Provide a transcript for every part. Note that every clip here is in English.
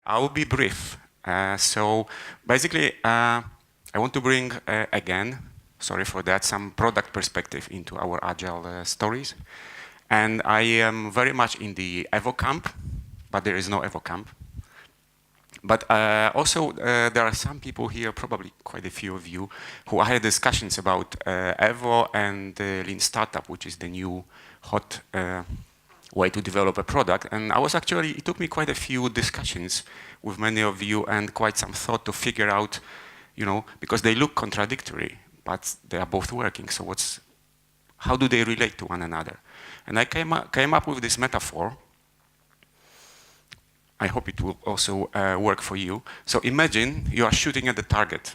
I will be brief. So basically, I want to bring, again, sorry for that, some product perspective into our Agile stories. And I am very much in the Evo camp, but there is no Evo camp. But also, there are some people here, probably quite a few of you, who I had discussions about Evo and Lean Startup, which is the new hot way to develop a product. And I was actually, it took me quite a few discussions with many of you and quite some thought to figure out, you know, because they look contradictory, but they are both working. So how do they relate to one another? And I came up with this metaphor. I hope it will also work for you. So imagine you are shooting at the target,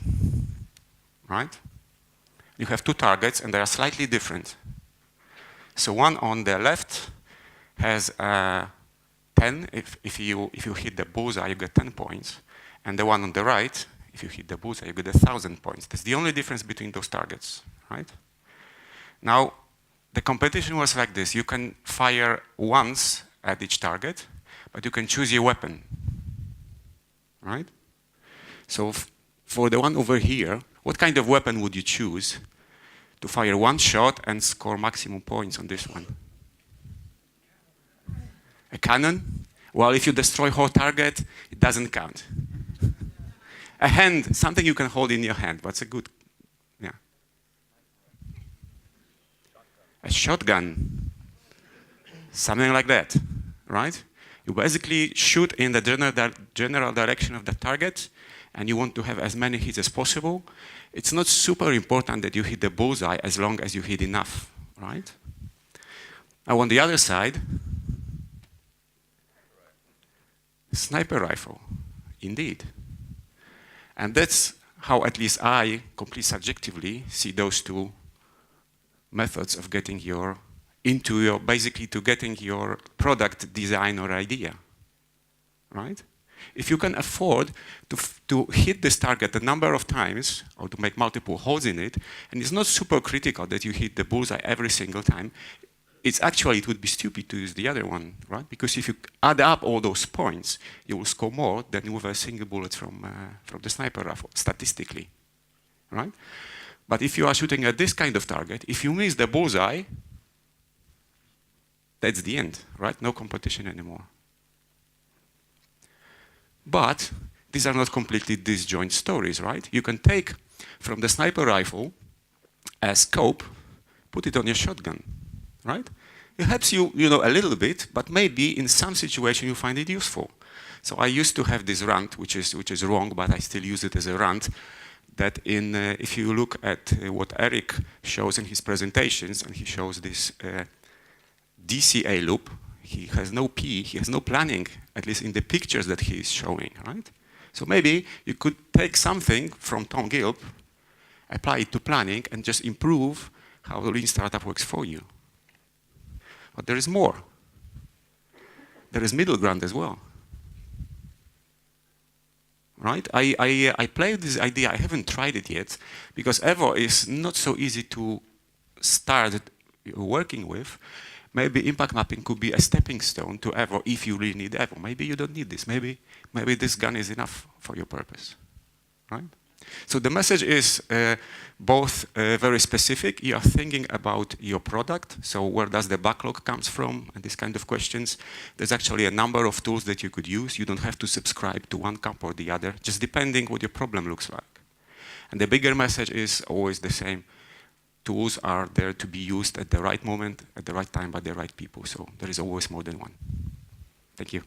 right? You have two targets and they are slightly different. So one on the left has 10. If you hit the bullseye, you get 10 points. And the one on the right, if you hit the bullseye, you get 1,000 points. That's the only difference between those targets, right? Now, the competition was like this. You can fire once at each target, but you can choose your weapon, right? So for the one over here, what kind of weapon would you choose to fire one shot and score maximum points on this one? A cannon? Well, if you destroy whole target, it doesn't count. A hand, something you can hold in your hand, but it's a good, yeah. A shotgun, something like that, right? You basically shoot in the general direction of the target, and you want to have as many hits as possible. It's not super important that you hit the bullseye as long as you hit enough, right? Now on the other side, sniper rifle, indeed. And that's how at least I, completely subjectively, see those two methods of getting basically to getting your product design or idea, right? If you can afford to hit this target a number of times or to make multiple holes in it, and it's not super critical that you hit the bullseye every single time, it would be stupid to use the other one, right? Because if you add up all those points, you will score more than with a single bullet from the sniper rifle, statistically, right? But if you are shooting at this kind of target, if you miss the bullseye, that's the end, right? No competition anymore. But these are not completely disjoint stories, right? You can take from the sniper rifle a scope, put it on your shotgun, right? It helps you, a little bit, but maybe in some situation you find it useful. So I used to have this rant, which is wrong, but I still use it as a rant, that if you look at what Eric shows in his presentations, and he shows this DCA loop, he has no P, he has no planning, at least in the pictures that he is showing, right? So maybe you could take something from Tom Gilp, apply it to planning, and just improve how the Lean Startup works for you. But there is more. There is middle ground as well. Right? I play with this idea, I haven't tried it yet, because Evo is not so easy to start working with. Maybe impact mapping could be a stepping stone to Evo if you really need Evo. Maybe you don't need this. Maybe this gun is enough for your purpose. Right? So the message is both very specific. You are thinking about your product. So where does the backlog comes from? And these kind of questions. There's actually a number of tools that you could use. You don't have to subscribe to one camp or the other, just depending what your problem looks like. And the bigger message is always the same. Tools are there to be used at the right moment, at the right time, by the right people. So there is always more than one. Thank you.